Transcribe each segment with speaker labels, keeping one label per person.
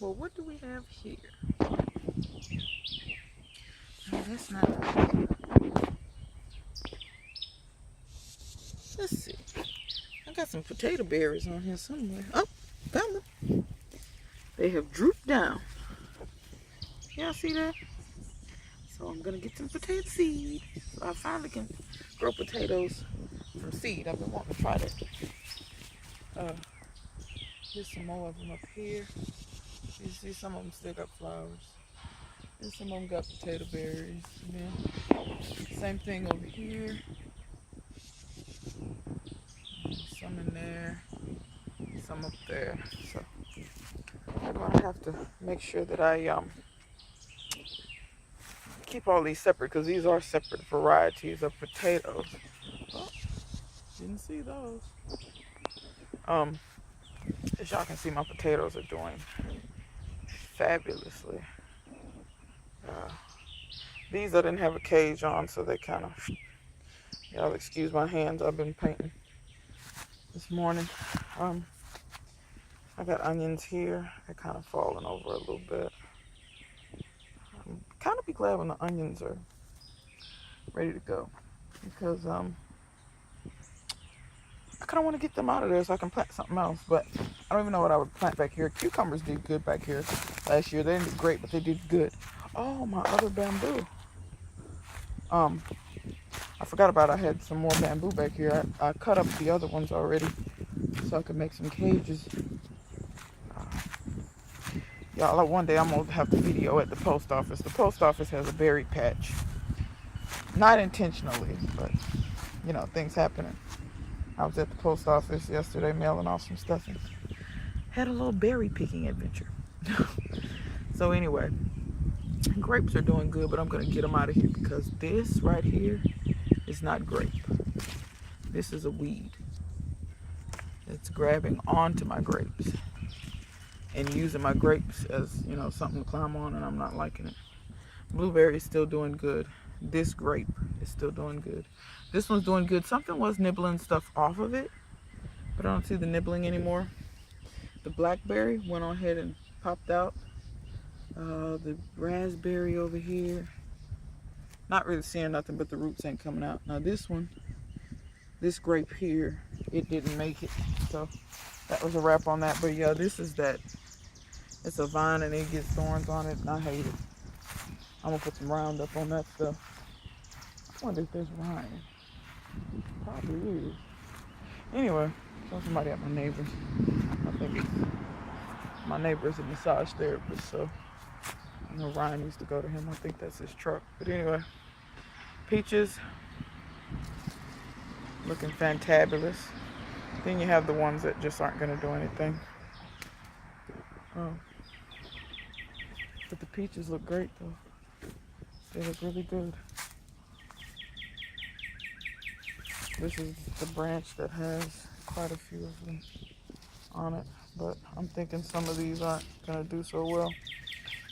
Speaker 1: Well, what do we have here? No, that's not. Let's see. I got some potato berries on here somewhere. Oh, found them. They have drooped down. Y'all see that? So I'm gonna get some potato seed. So I finally can grow potatoes from seed. I've been wanting to try that. There's some more of them up here. You see some of them still got flowers. And some of them got potato berries. And then same thing over here. Some in there. Some up there. So I'm gonna have to make sure that I keep all these separate because these are separate varieties of potatoes. Oh, didn't see those. As y'all can see, my potatoes are doing fabulously. These I didn't have a cage on, so they kind of, y'all excuse my hands, I've been painting this morning. I got onions here. They're kind of falling over a little bit. I'm kind of be glad when the onions are ready to go because I kind of want to get them out of there so I can plant something else, but I don't even know what I would plant back here. Cucumbers did good back here last year. They didn't do great, but they did good. Oh, my other bamboo. I forgot about it. I had some more bamboo back here. I cut up the other ones already so I could make some cages. Y'all, one day I'm going to have the video at the post office. The post office has a berry patch. Not intentionally, but, you know, things happening. I was at the post office yesterday mailing off some stuff and had a little berry picking adventure. So anyway, grapes are doing good, but I'm going to get them out of here because this right here is not grape. This is a weed. It's grabbing onto my grapes and using my grapes as, you know, something to climb on, and I'm not liking it. Blueberry is still doing good. This grape is still doing good. This one's doing good. Something was nibbling stuff off of it, but I don't see the nibbling anymore. The blackberry went on ahead and popped out. The raspberry over here, not really seeing nothing, but the roots ain't coming out. Now this one, this grape here, it didn't make it, so that was a wrap on that. But yeah, this is that. It's a vine and it gets thorns on it, and I hate it. I'm gonna put some Roundup on that stuff. I wonder if there's rain. Probably is. Anyway, so somebody at my neighbor's. I think it's my neighbor's a massage therapist, so I know Ryan used to go to him. I think that's his truck. But anyway, peaches looking fantabulous. Then you have the ones that just aren't going to do anything. But the peaches look great though. They look really good. This is the branch that has quite a few of them on it, but I'm thinking some of these aren't going to do so well.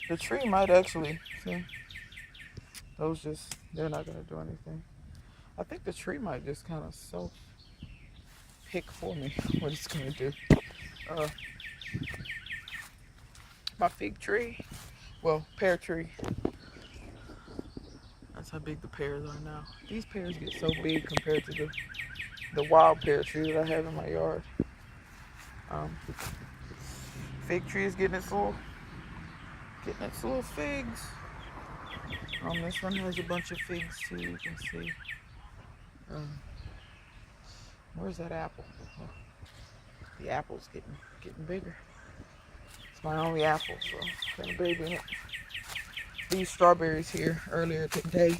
Speaker 1: The tree might actually, see, those just, they're not going to do anything. I think the tree might just kind of self-pick for me what it's going to do. My fig tree, well, pear tree, that's how big the pears are now. These pears get so big compared to the wild pear tree that I have in my yard. Fig tree is getting its little figs. This one has a bunch of figs too, you can see. Where's that apple? Oh, the apple's getting bigger. It's my only apple, so I'm got a baby in it. These strawberries here earlier today,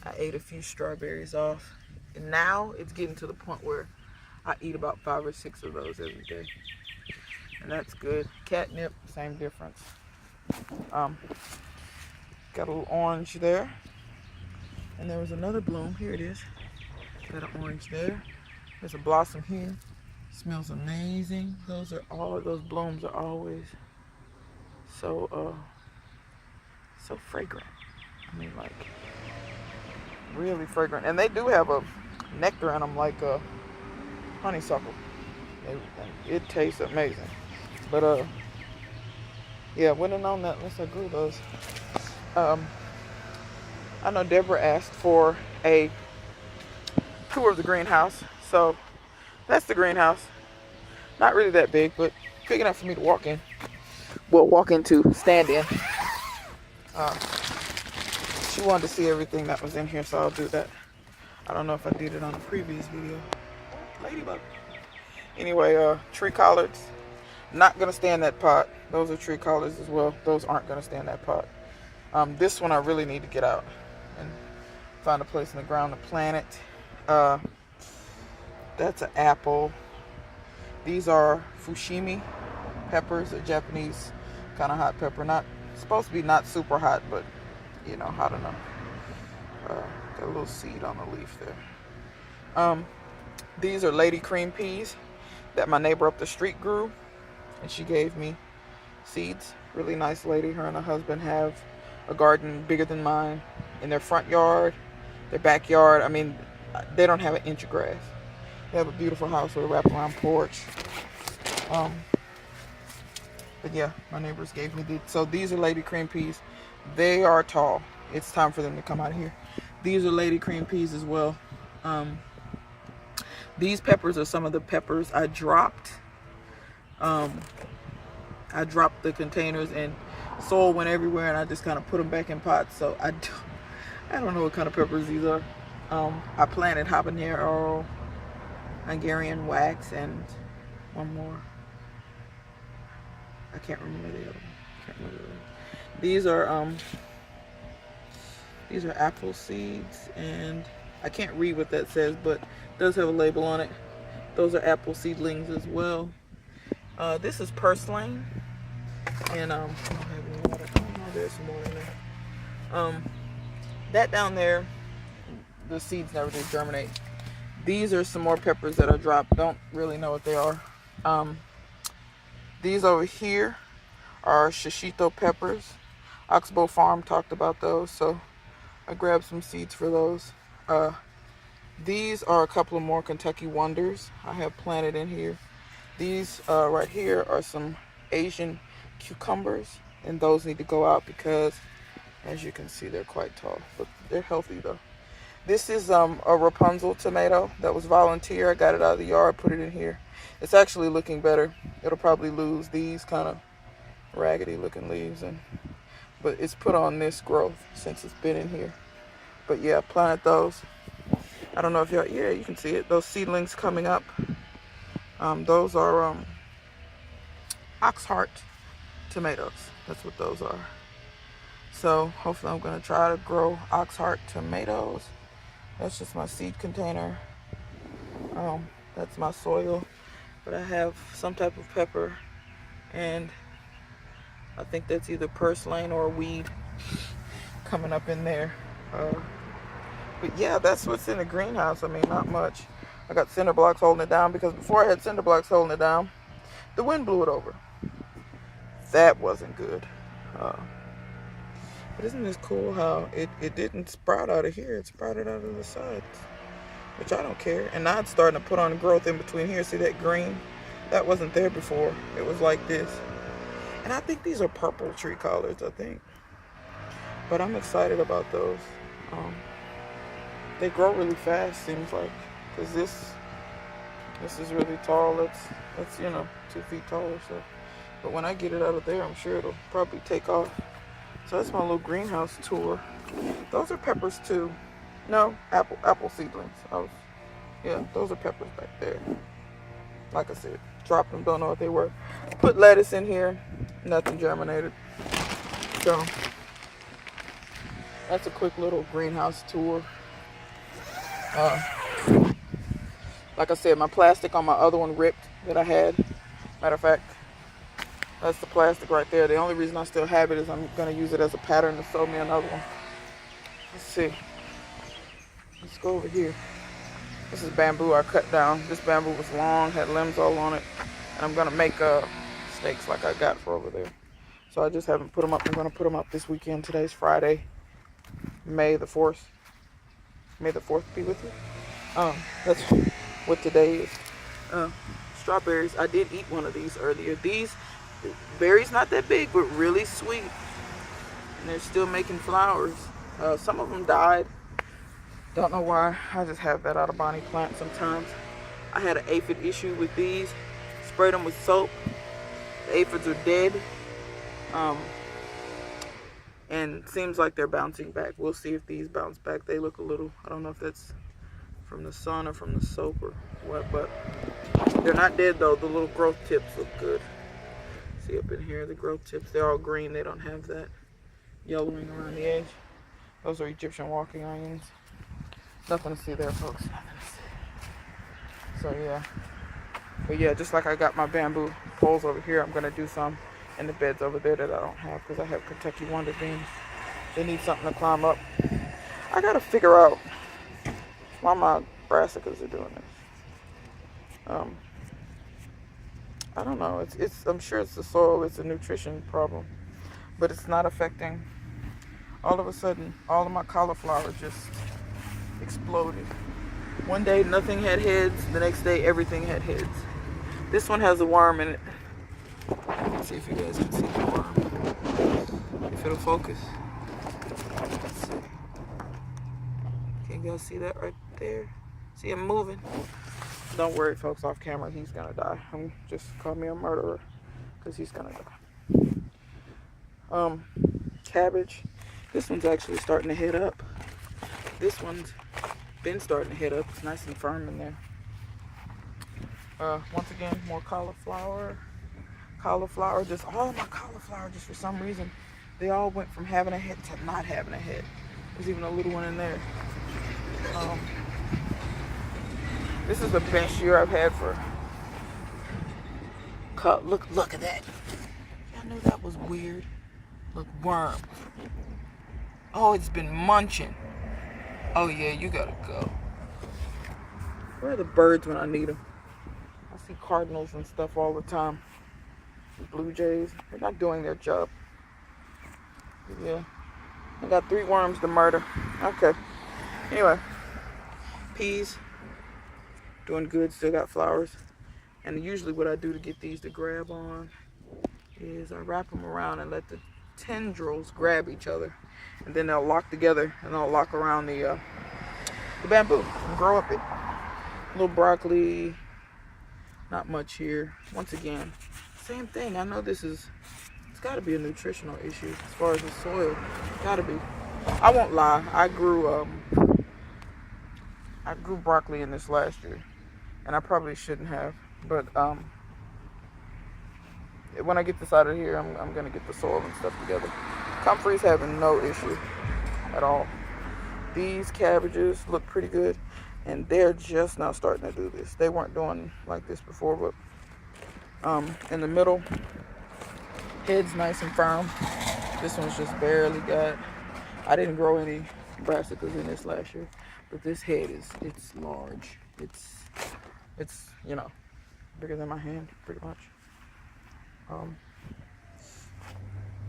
Speaker 1: I ate a few strawberries off. And now it's getting to the point where I eat about 5 or 6 of those every day. And that's good. Catnip, same difference. Got a little orange there. And there was another bloom. Here it is. Got an orange there. There's a blossom here. Smells amazing. Those blooms are always so fragrant. I mean, like, really fragrant. And they do have a nectar in them like a honeysuckle. It tastes amazing. But Yeah, wouldn't have known that unless I grew those. Um, I know Deborah asked for a tour of the greenhouse. So that's the greenhouse. Not really that big, but big enough for me to walk in. Well, walk into, stand in. Uh, she wanted to see everything that was in here, so I'll do that. I don't know if I did it on a previous video. Ladybug. Anyway, tree collards. Not gonna stand that pot. Those are tree collards as well. Those aren't gonna stand that pot. This one I really need to get out and find a place in the ground to plant it. That's an apple. These are fushimi peppers, a Japanese kind of hot pepper. Not supposed to be not super hot, but you know, hot enough. Got a little seed on the leaf there. These are lady cream peas that my neighbor up the street grew, and she gave me seeds. Really nice lady. Her and her husband have a garden bigger than mine in their front yard, their backyard. I mean, they don't have an inch of grass. They have a beautiful house with a wraparound porch. But yeah, my neighbors gave me these. So these are lady cream peas. They are tall. It's time for them to come out of here. These are lady cream peas as well. These peppers are some of the peppers I dropped. I dropped the containers and soil went everywhere, and I just kind of put them back in pots. So I don't know what kind of peppers these are. I planted habanero, Hungarian wax, and one more. I can't remember the other one. These are apple seeds, and I can't read what that says, but it does have a label on it. Those are apple seedlings as well. This is purslane, and I don't have any water. Oh no, there's some more in there. That down there, the seeds never did germinate. These are some more peppers that I dropped. Don't really know what they are. These over here are shishito peppers. Oxbow Farm talked about those, so I grabbed some seeds for those. These are a couple of more Kentucky Wonders I have planted in here. These right here are some Asian cucumbers, and those need to go out because, as you can see, they're quite tall, but they're healthy though. This is a Rapunzel tomato that was volunteer. I got it out of the yard, put it in here. It's actually looking better. It'll probably lose these kind of raggedy looking leaves, but it's put on this growth since it's been in here. But yeah, planted those. I don't know if y'all, yeah, you can see it. Those seedlings coming up. Those are Oxheart tomatoes. That's what those are. So hopefully I'm gonna try to grow Oxheart tomatoes. That's just my seed container. That's my soil. But I have some type of pepper, and I think that's either purslane or a weed coming up in there. But yeah, that's what's in the greenhouse. I mean, not much. I got cinder blocks holding it down because before I had cinder blocks holding it down, the wind blew it over. That wasn't good. But isn't this cool how it didn't sprout out of here, it sprouted out of the sides, which I don't care. And now it's starting to put on growth in between here. See that green? That wasn't there before. It was like this. And I think these are purple tree collards, I think. But I'm excited about those. They grow really fast, seems like, because this is really tall. That's 2 feet tall or so. But when I get it out of there, I'm sure it'll probably take off. So that's my little greenhouse tour. Those are peppers too. No, apple seedlings. Yeah, those are peppers back there. Like I said, dropped them, don't know what they were. Put lettuce in here, nothing germinated. So that's a quick little greenhouse tour. Like I said, my plastic on my other one ripped that I had. Matter of fact, that's the plastic right there. The only reason I still have it is I'm going to use it as a pattern to sew me another one. Let's see. Let's go over here. This is bamboo I cut down. This bamboo was long, had limbs all on it. And I'm going to make stakes like I got for over there. So I just haven't put them up. I'm going to put them up this weekend. Today's Friday, May the 4th. May the 4th be with you. That's what today is. Strawberries. I did eat one of these earlier. These The berries not that big, but really sweet. And they're still making flowers. Some of them died. Don't know why. I just have that out of Bonnie plant sometimes. I had an aphid issue with these. Sprayed them with soap. The aphids are dead. And seems like they're bouncing back. We'll see if these bounce back. They look a little, I don't know if that's from the sun or from the soap or what, but they're not dead though. The little growth tips look good. See up in here, the growth tips, they're all green. They don't have that yellowing around the edge. Those are Egyptian walking onions. Nothing to see there, folks. Nothing to see. So yeah. But yeah, just like I got my bamboo poles over here, I'm gonna do some in the beds over there that I don't have because I have Kentucky Wonder Beans. They need something to climb up. I gotta figure out why my brassicas are doing this. I don't know. It's I'm sure it's the soil. It's a nutrition problem, but it's not affecting. All of a sudden, all of my cauliflower just exploded. One day nothing had heads. The next day everything had heads. This one has a worm in it. Let's see if you guys can see the worm. If it'll focus. Let's see. Can you guys see that right there? See him moving? Don't worry, folks. Off camera, he's gonna die. Just call me a murderer, because he's gonna die. Cabbage. This one's actually starting to head up. This one's been starting to head up. It's nice and firm in there. Once again, more cauliflower. Cauliflower, just all of my cauliflower, just for some reason, they all went from having a head to not having a head. There's even a little one in there. This is the best year I've had for look at that. I knew that was weird. Look, worm. Oh, it's been munching. Oh yeah, you gotta go. Where are the birds when I need them? I see cardinals and stuff all the time. Blue jays, they're not doing their job. Yeah, I got 3 worms to murder. Okay. Anyway, peas, doing good. Still got flowers. And usually what I do to get these to grab on is I wrap them around and let the tendrils grab each other, and then they'll lock together and they'll lock around the bamboo and grow up it. A little broccoli, not much here. Once again, same thing. I know it's got to be a nutritional issue as far as the soil. Got to be. I won't lie. I grew broccoli in this last year, and I probably shouldn't have. But when I get this out of here, I'm gonna get the soil and stuff together. Comfrey's having no issue at all. These cabbages look pretty good, and they're just now starting to do this. They weren't doing like this before, but in the middle, head's nice and firm. This one's just barely got. I didn't grow any brassicas in this last year, but this head it's large. It's bigger than my hand, pretty much.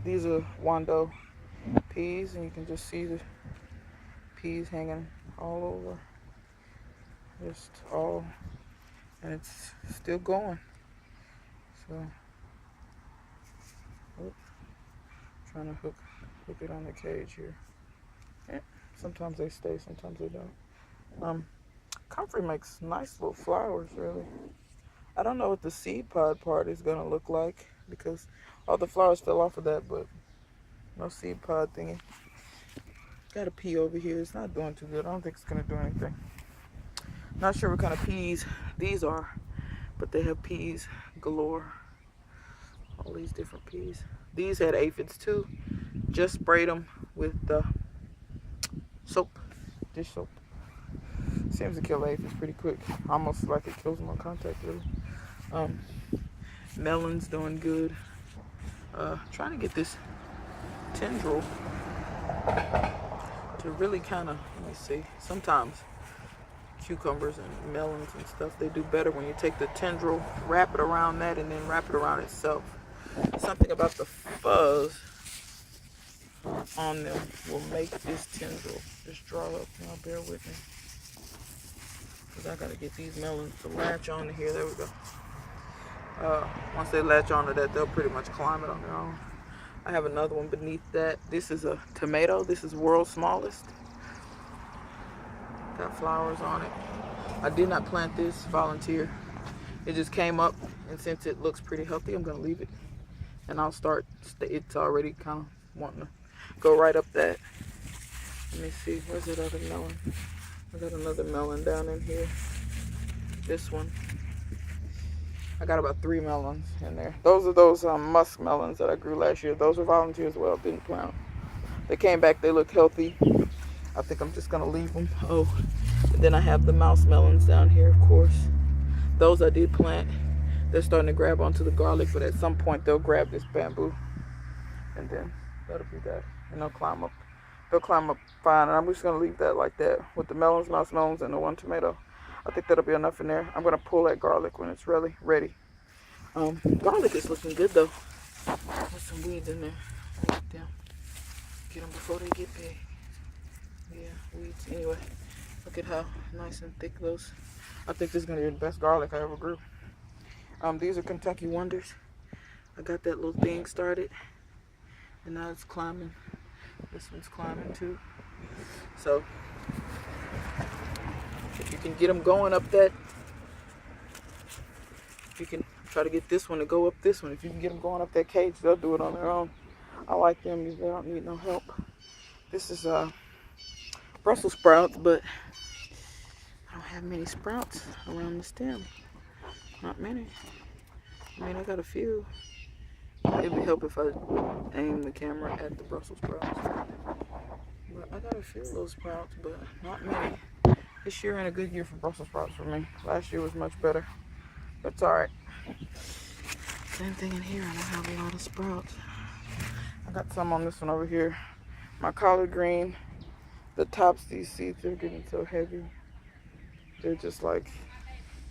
Speaker 1: These are Wando peas, and you can just see the peas hanging all over. Just all, and it's still going. So, trying to hook it on the cage here. Sometimes they stay, sometimes they don't. Comfrey makes nice little flowers, really. I don't know what the seed pod part is gonna look like because all the flowers fell off of that, but no seed pod thingy. Got a pea over here. It's not doing too good. I don't think it's gonna do anything. Not sure what kind of peas these are, but they have peas galore. All these different peas. These had aphids too. Just sprayed them with soap, dish soap. Seems to kill aphids pretty quick. Almost like it kills them on contact, really. Melon's doing good. Trying to get this tendril to really kind of, let me see. Sometimes cucumbers and melons and stuff, they do better when you take the tendril, wrap it around that, and then wrap it around itself. Something about the fuzz on them will make this tendril just draw up. Now bear with me, because I gotta get these melons to latch on to here. There we go. Once they latch onto that, they'll pretty much climb it on their own. I have another one beneath that. This is a tomato. This is world's smallest. Got flowers on it. I did not plant this, volunteer. It just came up, and since it looks pretty healthy, I'm gonna leave it. And I'll start, it's already kind of wanting to go right up that. Let me see, where's that other melon? I got another melon down in here. This one. I got about 3 melons in there. Those are those musk melons that I grew last year. Those were volunteer as well, didn't plant. They came back, they look healthy. I think I'm just gonna leave them. Oh, and then I have the mouse melons down here, of course. Those I did plant. They're starting to grab onto the garlic, but at some point they'll grab this bamboo. And then that'll be that. And they'll climb up. They'll climb up fine. And I'm just gonna leave that like that with the melons, mouse melons, and the 1 tomato. I think that'll be enough in there. I'm gonna pull that garlic when it's really ready. Garlic is looking good though. There's some weeds in there. I like them. Get them before they get big. Yeah, weeds. Anyway, look at how nice and thick those. I think this is gonna be the best garlic I ever grew. These are Kentucky Wonders. I got that little thing started, and now it's climbing. This one's climbing too. So if you can get them going up that, you can try to get this one to go up this one. If you can get them going up that cage, they'll do it on their own. I like them. They don't need no help. This is Brussels sprouts, but I don't have many sprouts around the stem. Not many. I mean, I got a few. It would help if I aim the camera at the Brussels sprouts. But I got a few little sprouts, but not many. This year ain't a good year for Brussels sprouts for me. Last year was much better. But it's alright. Same thing in here. I don't have a lot of sprouts. I got some on this one over here. My collard green. The tops, these seeds are getting so heavy. They're just like,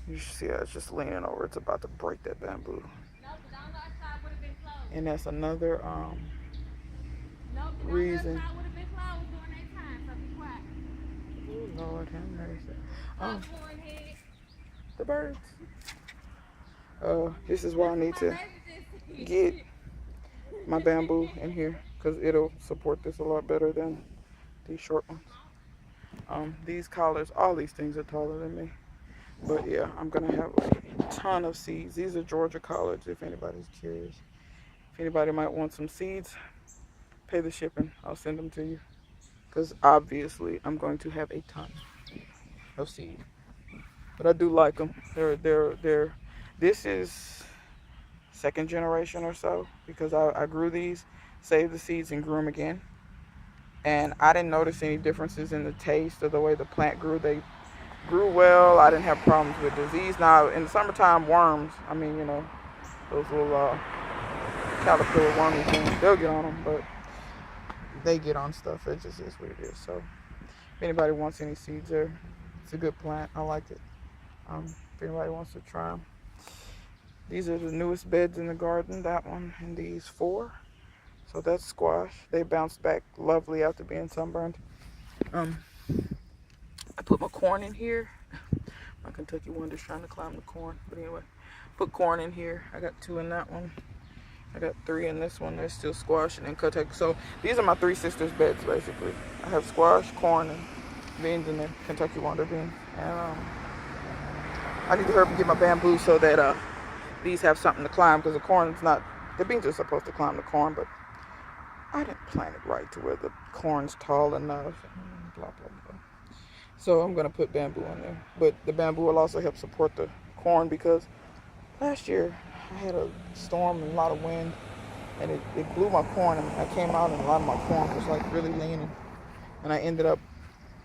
Speaker 1: you should see how it's just leaning over. It's about to break that bamboo. And that's another reason. Oh Lord, have mercy. The birds. This is why I need to get my bamboo in here, because it'll support this a lot better than these short ones. These collards, all these things are taller than me. But yeah, I'm gonna have a ton of seeds. These are Georgia collards, if anybody's curious. If anybody might want some seeds, pay the shipping. I'll send them to you. Because obviously I'm going to have a ton of seed. But I do like them. This is 2nd generation or so, because I grew these, saved the seeds, and grew them again. And I didn't notice any differences in the taste or the way the plant grew. They grew well. I didn't have problems with disease. Now, in the summertime, worms, I mean, you know, those little caterpillar wormy things, they'll get on them, but they get on stuff. It just is what it is. So if anybody wants any seeds there, it's a good plant. I like it. If anybody wants to try them. These are the newest beds in the garden, that one and these 4. So that's squash. They bounced back lovely after being sunburned. I put my corn in here. My Kentucky Wonder's trying to climb the corn. But anyway, put corn in here. I got 2 in that one. I got 3 in this one. There's still squash and then Kentucky. So these are my 3 sisters' beds, basically. I have squash, corn, and beans in there. Kentucky Wonder beans. And I need to hurry up and get my bamboo so that these have something to climb, because the corn is not, the beans are supposed to climb the corn, but I didn't plant it right to where the corn's tall enough. Blah, blah, blah. So I'm going to put bamboo in there. But the bamboo will also help support the corn, because last year I had a storm and a lot of wind, and it blew my corn, and I came out and a lot of my corn was like really leaning. And I ended up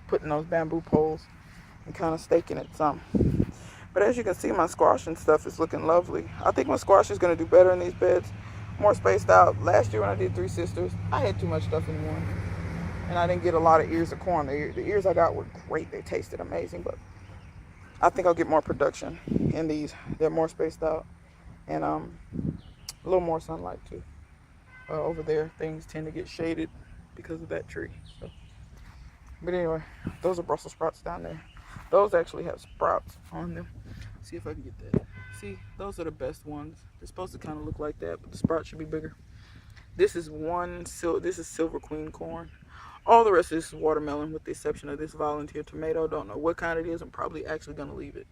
Speaker 1: putting those bamboo poles and kind of staking it some. But as you can see, my squash and stuff is looking lovely. I think my squash is going to do better in these beds. More spaced out. Last year when I did 3 sisters, I had too much stuff in one. And I didn't get a lot of ears of corn. The ears I got were great. They tasted amazing. But I think I'll get more production in these. They're more spaced out. And a little more sunlight too. Over there, things tend to get shaded because of that tree. So. But anyway, those are Brussels sprouts down there. Those actually have sprouts on them. See if I can get that See, those are the best ones. They're supposed to kind of look like that, but the sprout should be bigger. This is this is silver queen corn. All the rest of this is watermelon, with the exception of this volunteer tomato. Don't know what kind it is. I'm probably actually gonna leave it.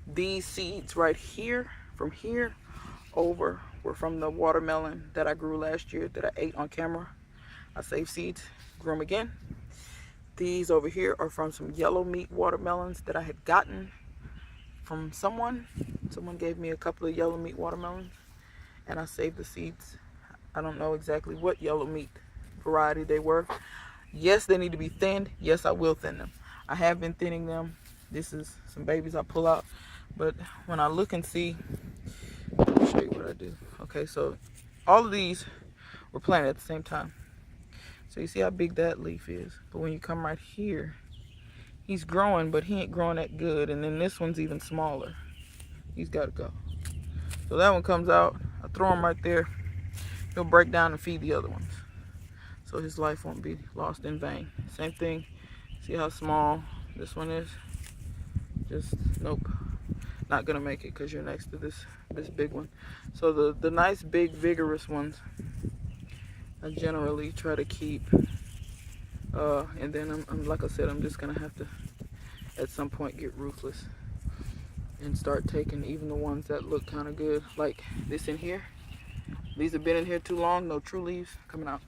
Speaker 1: These seeds right here, from here over, were from the watermelon that I grew last year that I ate on camera. I saved seeds, grew them again. These over here are from some yellow meat watermelons that I had gotten from someone. Someone gave me a couple of yellow meat watermelons, and I saved the seeds. I don't know exactly what yellow meat variety they were. Yes, they need to be thinned. Yes, I will thin them. I have been thinning them. This is some babies I pull out. But when I look and see, let me show you what I do. Okay, so all of these were planted at the same time. So you see how big that leaf is. But when you come right here, he's growing, but he ain't growing that good. And then this one's even smaller. He's got to go. So that one comes out. I throw him right there. He'll break down and feed the other ones. So his life won't be lost in vain. Same thing. See how small this one is? Just, nope. Not gonna make it because you're next to this big one. So the nice big vigorous ones I generally try to keep, and then I'm like I said, I'm just gonna have to at some point get ruthless and start taking even the ones that look kind of good, like this in here. These have been in here too long. No true leaves coming out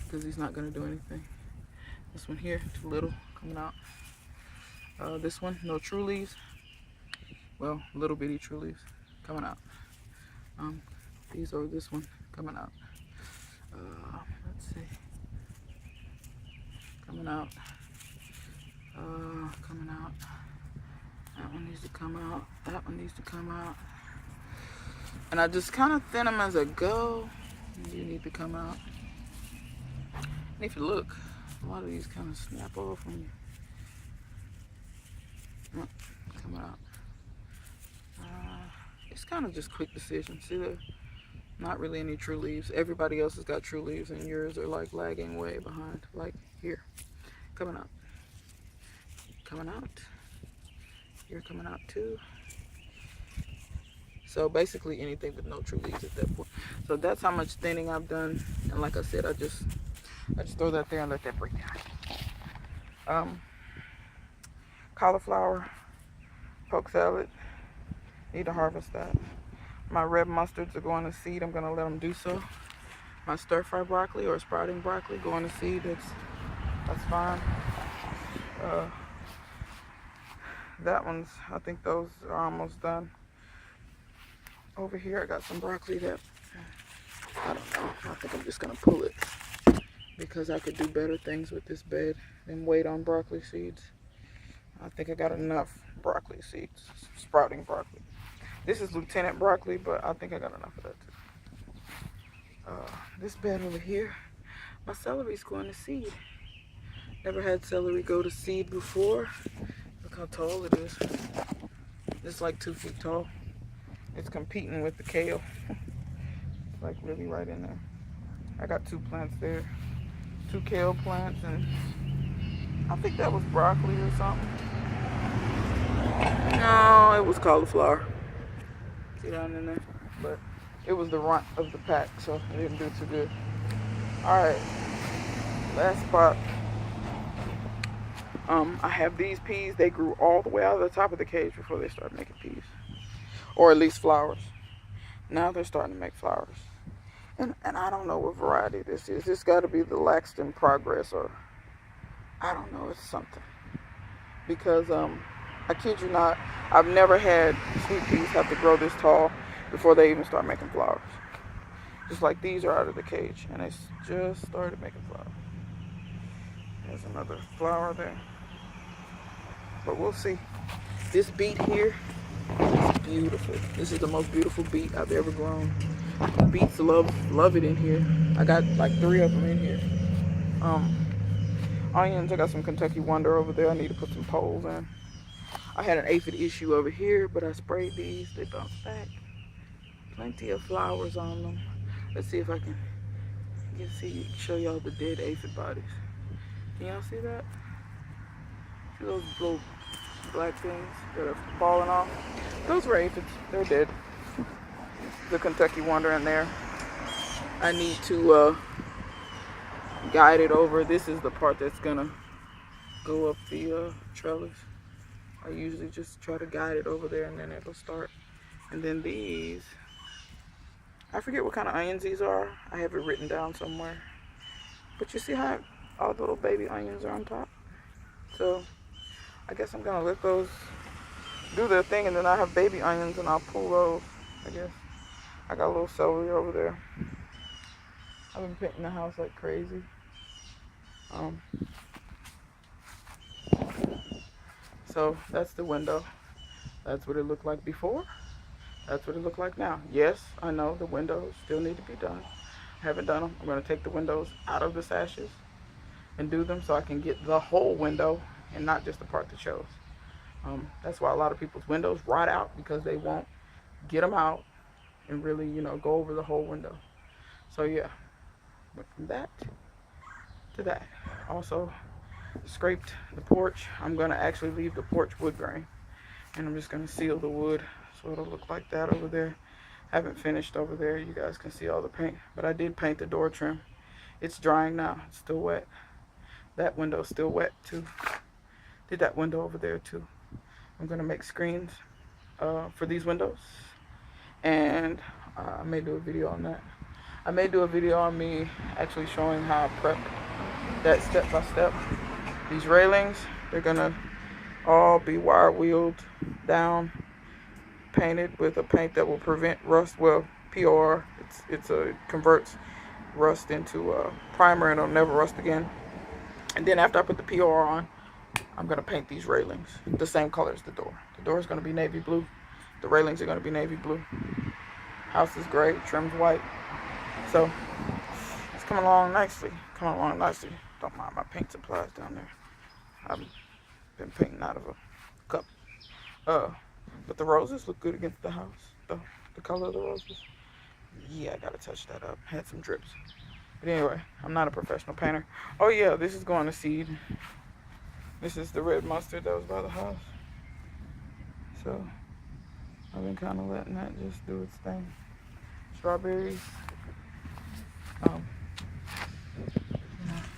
Speaker 1: because he's not gonna do anything. This one here, too little, coming out. This one, no true leaves. Well, little bitty true leaves coming out. These are this one coming out. Let's see. Coming out. Coming out. That one needs to come out. That one needs to come out. And I just kind of thin them as I go. You need to come out. And if you look, a lot of these kind of snap off when you coming out. It's kind of just quick decisions. See, there not really any true leaves. Everybody else has got true leaves, and yours are like lagging way behind. Like here, coming out, coming out. You're coming out too. So basically anything with no true leaves at that point. So that's how much thinning I've done. And like I said, I just throw that there and let that break down. Cauliflower, poke salad. Need to harvest that. My red mustards are going to seed. I'm going to let them do so. My stir-fry broccoli or sprouting broccoli going to seed. That's fine. That one's, I think those are almost done. Over here, I got some broccoli that, I don't know. I think I'm just going to pull it because I could do better things with this bed than wait on broccoli seeds. I think I got enough broccoli seeds, sprouting broccoli. This is lieutenant broccoli, but I think I got enough of that too. This bed over here, my celery's going to seed. Never had celery go to seed before. Look how tall it is. It's like 2 feet tall. It's competing with the kale. It's like really right in there. I got 2 plants there. 2 kale plants, and I think that was broccoli or something. No, it was cauliflower. See down in there? But it was the runt of the pack, so it didn't do too good. Alright. Last spot. I have these peas. They grew all the way out of the top of the cage before they started making peas. Or at least flowers. Now they're starting to make flowers. And I don't know what variety this is. This got to be the Laxton Progress, or I don't know, it's something. Because I kid you not, I've never had sweet peas have to grow this tall before they even start making flowers. Just like these are out of the cage and they just started making flowers. There's another flower there. But we'll see. This beet here is beautiful. This is the most beautiful beet I've ever grown. Beets love it in here. I got like 3 of them in here. Onions, I got some Kentucky Wonder over there. I need to put some poles in. I had an aphid issue over here, but I sprayed these. They bounced back. Plenty of flowers on them. Let's see if I can show y'all the dead aphid bodies. Can y'all see that? See those little black things that are falling off. Those were aphids. They're dead. The Kentucky Wonder in there. I need to guide it over. This is the part that's gonna go up the trellis. I usually just try to guide it over there and then it'll start. And then these, I forget what kind of onions these are. I have it written down somewhere. But you see how all the little baby onions are on top? So I guess I'm gonna let those do their thing, and then I have baby onions and I'll pull those, I guess. I got a little celery over there. I've been painting the house like crazy. So that's the window. That's what it looked like before. That's what it looked like now. Yes, I know the windows still need to be done. I haven't done them. I'm going to take the windows out of the sashes and do them so I can get the whole window and not just the part that shows. That's why a lot of people's windows rot out, because they won't get them out and really, go over the whole window. So yeah, went from that to that. Also scraped the porch. I'm going to actually leave the porch wood grain, and I'm just going to seal the wood so it'll look like that over there. Haven't finished over there. You guys can see all the paint, but I did paint the door trim. It's drying now. It's still wet. That window's still wet too. Did that window over there too. I'm going to make screens for these windows, and I may do a video on that. I may do a video on me actually showing how I prep that step by step. These railings, they're going to all be wire wheeled down, painted with a paint that will prevent rust. Well, POR, it converts rust into primer, and it'll never rust again. And then after I put the POR on, I'm going to paint these railings the same color as the door. The door is going to be navy blue. The railings are going to be navy blue. House is gray, trim's white. So it's coming along nicely. Don't mind my paint supplies down there. I've been painting out of a cup. But the roses look good against the house. The color of the roses. Yeah, I gotta touch that up. Had some drips. But anyway, I'm not a professional painter. Oh yeah, this is going to seed. This is the red mustard that was by the house. So I've been kind of letting that just do its thing. Strawberries.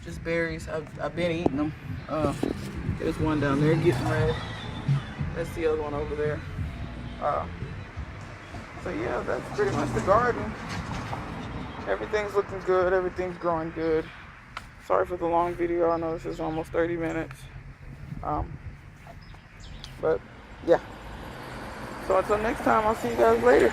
Speaker 1: Just berries. I've been eating them. There's one down there getting red. That's the other one over there. So yeah, that's pretty much the garden. Everything's looking good. Everything's growing good. Sorry for the long video. I know this is almost 30 minutes. But yeah. So until next time, I'll see you guys later.